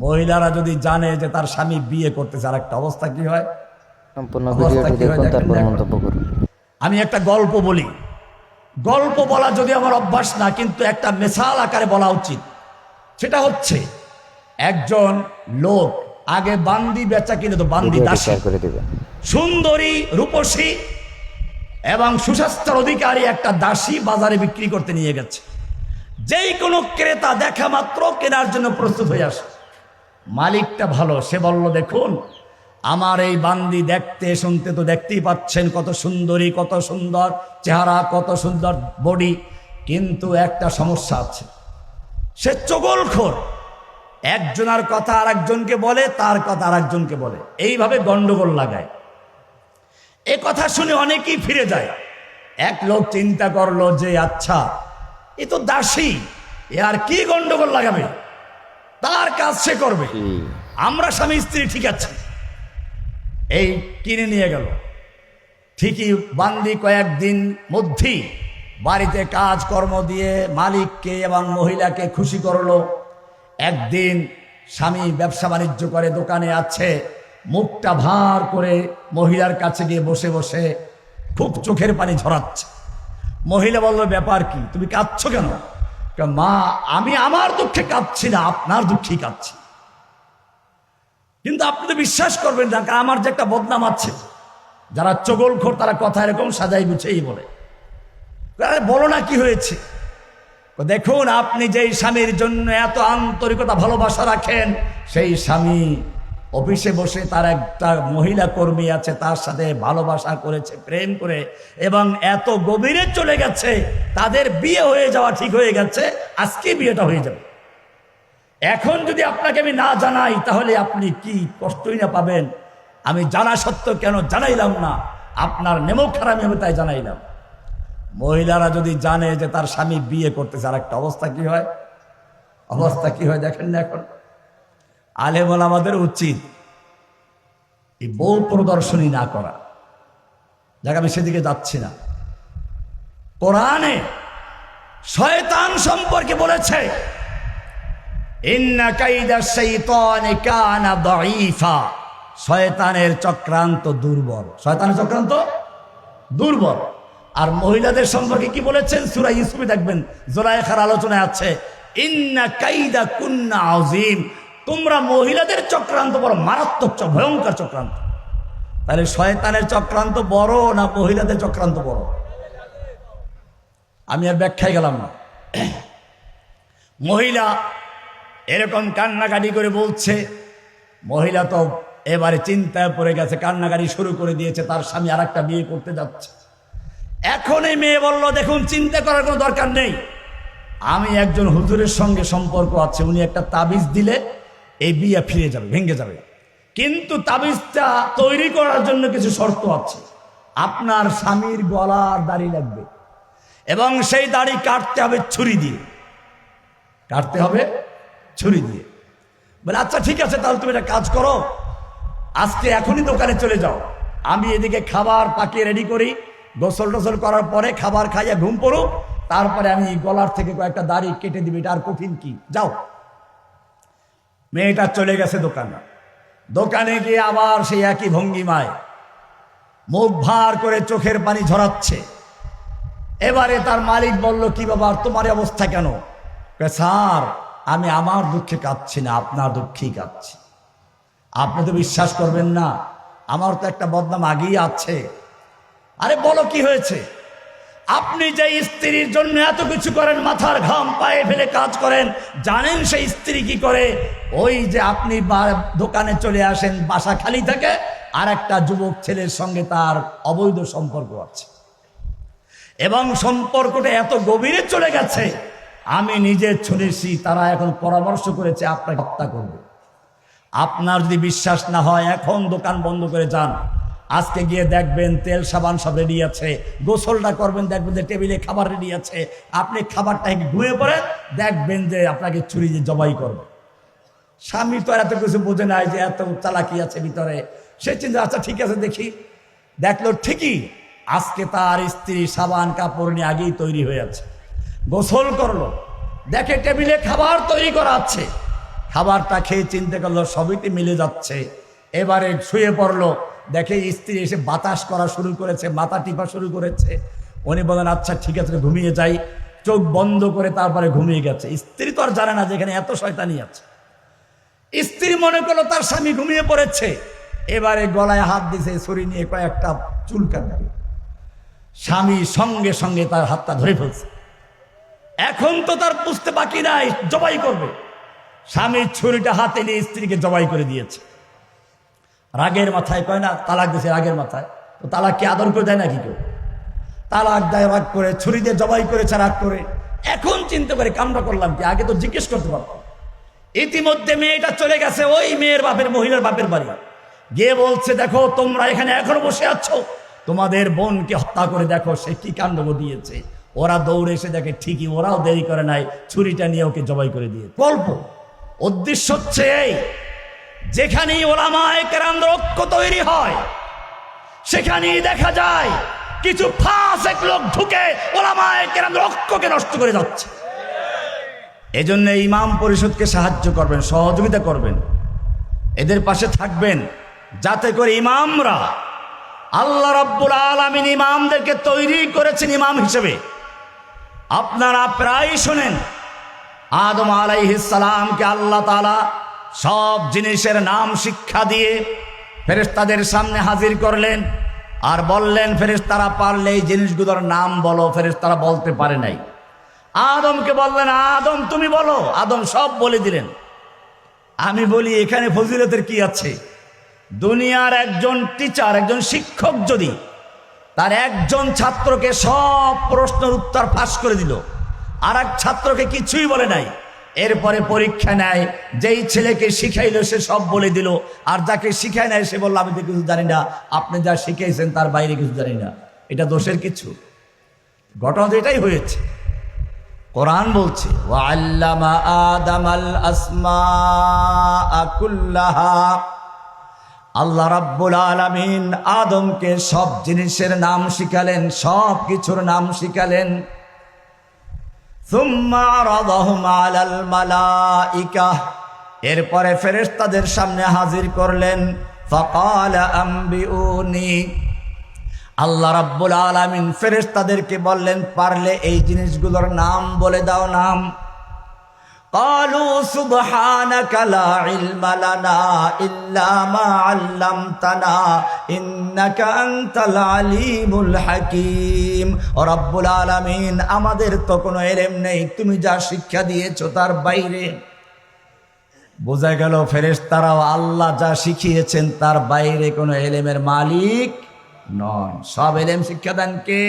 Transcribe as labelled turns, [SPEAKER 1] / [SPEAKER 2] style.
[SPEAKER 1] মহিলারা যদি জানে যে তার স্বামী বিয়ে করতেছে, আর একটা অবস্থা কি হয়?
[SPEAKER 2] সম্পূর্ণ ভিডিওটি দেখুন, তারপর মন্তব্য করুন।
[SPEAKER 1] আমি একটা গল্প বলি। গল্প বলা যদি আমার অভ্যাস না, কিন্তু একটা মেসাল আকারে বলা উচিত। সেটা হচ্ছে, একজন লোক আগে বান্দি বেচা কিনে, তো বান্দি
[SPEAKER 2] ভিডিওটি
[SPEAKER 1] দাসী,
[SPEAKER 2] শেয়ার করে দিবেন।
[SPEAKER 1] সুন্দরী রূপসী এবং সুস্বাস্থ্যের অধিকারী একটা দাসী বাজারে বিক্রি করতে নিয়ে গেছে। যেই কোনো ক্রেতা দেখা মাত্র কেনার জন্য প্রস্তুত হয়ে আসে। মালিকটা ভালো, সে বলল, দেখুন আমার এই বান্দি দেখতে শুনতে তো দেখতেই পাচ্ছেন কত সুন্দরী, কত সুন্দর চেহারা, কত সুন্দর বডি, কিন্তু একটা সমস্যা আছে, সে চগলখোর। একজনের কথা আর একজনকে বলে, তার কথা আর একজনকে বলে, এইভাবে গন্ডগোল লাগায়। এ কথা শুনে অনেকেই ফিরে যায়। এক লোক চিন্তা করলো যে আচ্ছা, এ তো দাসী, এ আর কি গন্ডগোল লাগাবে, তার কাজ সে করবে, আমরা স্বামী স্ত্রী ঠিক আছে। এই কিনে নিয়ে গেল। ঠিকই বান্দি কয়েকদিন মধ্যেই বাড়িতে কাজকর্ম দিয়ে মালিককে এবং মহিলাকে খুশি করলো। একদিন স্বামী ব্যবসা বাণিজ্য করে, দোকানে আছে, মুখটা ভার করে মহিলার কাছে গিয়ে বসে বসে খুব চোখের পানি ঝরাচ্ছে। মহিলা বলল, ব্যাপার কি, তুমি কাঁদছো কেন? মা, আমি আমার দুঃখে কাঁদছি না, আপনার দুঃখেই কাঁদছি। কিন্তু আপনি তো বিশ্বাস করবেন না, কারণ আমার যে একটা বদনাম আছে, যারা চগলখোর তারা কথা এরকম সাজাই গুছেই বলে। আরে বলো না কি হয়েছে? দেখুন, আপনি যেই স্বামীর জন্য এত আন্তরিকতা ভালোবাসা রাখেন, সেই স্বামী অফিসে বসে তার একটা মহিলা কর্মী আছে, তার সাথে ভালোবাসা করেছে, প্রেম করে, এবং এত গভীরে চলে গেছে, তাদের বিয়ে হয়ে যাওয়া ঠিক হয়ে গেছে, আজকে বিয়েটা হয়ে যাবে। এখন যদি আপনাকে আমি না জানাই, তাহলে আপনি কি কষ্টই না পাবেন। আমি জানা সত্ত্বেও কেন জানাইলাম না, আপনার নেমো খারামি হবে তাই জানাইলাম। মহিলারা যদি জানে যে তার স্বামী বিয়ে করতেছে, আর একটা অবস্থা কি হয়? অবস্থা কি হয় দেখেন না। এখন আলেমুল আমাদের উচিত এই বউ প্রদর্শনী না করা। দেখ, আমি সেদিকে যাচ্ছি না। কোরআনে শয়তান সম্পর্কে বলেছে, ইন্না কাইদা শাইতানি কানা দাঈফা, শয়তানের চক্রান্ত দুর্বল। শয়তানের চক্রান্ত দুর্বল। আর মহিলাদের সম্পর্কে কি বলেছেন? সূরা ইউসুফে দেখবেন, জুলাইখার আলোচনায় আছে, ইন্না কাইদা কুন্না আযীম, তোমরা মহিলাদের চক্রান্ত বড় মারাত্মক, ভয়ঙ্কর চক্রান্ত। তাহলে শয়তানের চক্রান্ত বড় না মহিলাদের চক্রান্ত বড়? আমি আর ব্যাখ্যায় গেলাম না। মহিলা এরকম কান্নাকাটি করে বলছে। মহিলা তো এবারে চিন্তায় পড়ে গেছে, কান্নাকাটি শুরু করে দিয়েছে, তার স্বামী আর একটা বিয়ে করতে যাচ্ছে। এখন এই মেয়ে বলল, দেখুন চিন্তা করার কোনো দরকার নেই, আমি একজন হুজুরের সঙ্গে সম্পর্ক আছে, উনি একটা তাবিজ দিলে এই বিয়ে ফিরে যাবে, ভেঙে যাবে। কিন্তু তাবিজটা তৈরি করার জন্য কিছু শর্ত আছে। আপনার স্বামীর গলার দাড়ি লাগবে, এবং সেই দাড়ি কাটতে হবে ছুরি দিয়ে, কাটতে হবে ছুরি দিয়ে। বলে আচ্ছা ঠিক আছে, তাহলে তুমি একটা কাজ করো, আজকে এখনই দোকানে চলে যাও, আমি এদিকে খাবার পাকিয়ে রেডি করি, গোসল টোসল করার পরে খাবার খাইয়া ঘুম পড়ুক, তারপরে আমি গলার থেকে কয়েকটা দাড়ি কেটে দিবি, এটা আর কঠিন কি, যাও। মেয়েটা চলে গেছে দোকানে। দোকানে গিয়ে আবার সেই একই ভঙ্গিমায় মুখ ভার করে চোখের পানি ঝরাচ্ছে। এবারে তার মালিক বলল, কি বাবা, তোমার অবস্থা কেন? স্যার, আমি আমার দুঃখে কাঁদছি না, আপনার দুঃখেই কাঁদছি। আপনি তো বিশ্বাস করবেন না, আমার তো একটা বদনাম আগেই আছে। আরে বলো কি হয়েছে? আপনি যে স্ত্রীর জন্য এত কিছু করেন, মাথার ঘাম পায়ে ফেলে কাজ করেন, জানেন সেই স্ত্রী কি করে? ওই যে আপনি দোকানে চলে আসেন, বাসা খালি থাকে, আর একটা যুবক ছেলের সঙ্গে তার অবৈধ সম্পর্ক আছে, এবং সম্পর্কটা এত গভীরে চলে গেছে, আমি নিজে শুনেছি, তারা এখন পরামর্শ করেছে আপনাকে হত্যা করবে। আপনার যদি বিশ্বাস না হয়, এখন দোকান বন্ধ করে যান, আজকে গিয়ে দেখবেন তেল সাবান সব রেডি আছে, গোসলটা করবেন, দেখবেন যে টেবিলে খাবার রেডি আছে, আপনি খাবারটা ঘুমিয়ে পড়েন, দেখবেন যে আপনাকে ছুরি দিয়ে জবাই করবে। স্বামী তো আর এত কিছু বোঝে নাই যে এত চালাকি আছে ভিতরে। সে চিন্তা, আচ্ছা ঠিক আছে দেখি। দেখলো ঠিকই আজকে তার স্ত্রী সাবান কাপড় নিয়ে আগেই তৈরি হয়ে আছে, গোসল করলো, দেখে টেবিলে খাবার তৈরি করা আছে, খাবারটা খেয়ে চিন্তা করলো সবইতে মিলে যাচ্ছে। এবারে শুয়ে পড়লো, দেখে স্ত্রী এসে বাতাস করা শুরু করেছে, মাথা টিপা শুরু করেছে। উনি বলেন আচ্ছা ঠিক আছে ঘুমিয়ে যাই। চোখ বন্ধ করে তারপরে ঘুমিয়ে গেছে। স্ত্রী তো আর জানে না যেখানে এত শয়তানি আছে। স্ত্রী মনে করলো তার স্বামী ঘুমিয়ে পড়েছে, এবারে গলায় হাত দিছে, ছুরি নিয়ে কয়েকটা চুল কাটবে। স্বামী সঙ্গে সঙ্গে তার হাতটা ধরে ফেলছে। এখন তো তার বুঝতে বাকি নাই, জবাই করবে। স্বামী ছুরিটা হাতে নিয়ে স্ত্রীকে জবাই করে দিয়েছে। রাগের মাথায়, কয় না তালাক দিয়েছে রাগের মাথায়, তো তালাক কি আদর করে দেয় নাকি কেউ? তালাক দেয় রাগ করে, ছুরি দিয়ে জবাই করেছে রাগ করে। এখন চিনতে পারে কামটা করলাম কি, আগে তো জিজ্ঞেস করতে পারতাম। ইতিমধ্যে মেয়েটা চলে গেছে ওই মেয়ের বাপের, মহিলার বাপের বাড়ি, গিয়ে বলছে দেখো তোমরা এখানে এখনো বসে আছো, তোমাদের বোনকে হত্যা করে দেখো সে কি কাণ্ড দিয়েছে। ওরা দৌড়ে এসে দেখে ঠিকই ওরাও দেরি করে নাই, ছুরিটা নিয়ে ওকে জবাই করে দিয়ে। গল্প উদ্দেশ্য হচ্ছে এই, যেখানেই ওলামায়ে কেরামদের ঐক্য তৈরি হয় সেখানেই দেখা যায় কিছু ফাসিক লোক ঢুকে ওলামায়ে কেরামদের ঐক্যকে নষ্ট করে যাচ্ছে। এজন্য ইমাম পরিষদকে সাহায্য করবেন, সহযোগিতা করবেন, এদের পাশে থাকবেন, যাতে করে ইমামরা, আল্লাহ রাব্বুল আলামিন ইমামদেরকে তৈরি করেছেন ইমাম হিসেবে। আপনারা প্রায় শোনেন আদম আলাইহিস সালামকে আল্লাহ তাআলা সব জিনিসের নাম শিক্ষা দিয়ে ফেরেশতাদের সামনে হাজির করলেন আর বললেন ফেরেশতারা পারলে এই জিনিসগুলোর নাম বলো। ফেরেশতারা বলতে পারে নাই। আদমকে বললেন আদম তুমি বলো। আদম সব বলে দিলেন। আমি বলি এখানে ফজিলতের কি আছে? দুনিয়ার একজন টিচার, একজন শিক্ষক যদি তার একজন ছাত্রকে সব প্রশ্নের উত্তর ফাঁস করে দিল, আর এক ছাত্রকে কিছুই বলে নাই, এরপরে পরীক্ষা নেয়, যেই ছেলেকে শিখাইলো সে সব বলে দিল, আর যাকে শিখায় নাই সে বলল আমি তো কিছু জানি না, আপনি যা শিখাইছেন তার বাইরে কিছু জানি না। এটা দোষের কিছু? ঘটনা তো এটাই হয়েছে। কোরআন বলছে ওয়াল্লামা আদামাল আসমাআ কুল্লাহা, আল্লাহ রাব্বুল আলামিন আদমকে সব জিনিসের নাম শিখালেন, সব কিছুর নাম শিখালেন। সুম্মা আরাদাহুম আলাল মালাইকা, এরপরে ফেরেশতাদের সামনে হাজির করলেন। ফাকালা আম্বিউনি, আল্লাহ রাব্বুল আলামিন ফেরেশতাদেরকে বললেন পারলে এই জিনিসগুলোর নাম বলে দাও নাম। ক্বালু সুবহানাকা লা ইলমা লানা ইল্লা মা আল্লামতানা ইন্নাকা আনতাল আলিমুল হাকীম। ও রাব্বুল আলামিন আমাদের তো কোনো ইলম নেই, তুমি যা শিক্ষা দিয়েছো তার বাইরে। বোঝা গেল ফেরেশতারাও আল্লাহ যা শিখিয়েছেন তার বাইরে কোনো ইলমের মালিক নন। সব ইলম শিক্ষা দেন কে?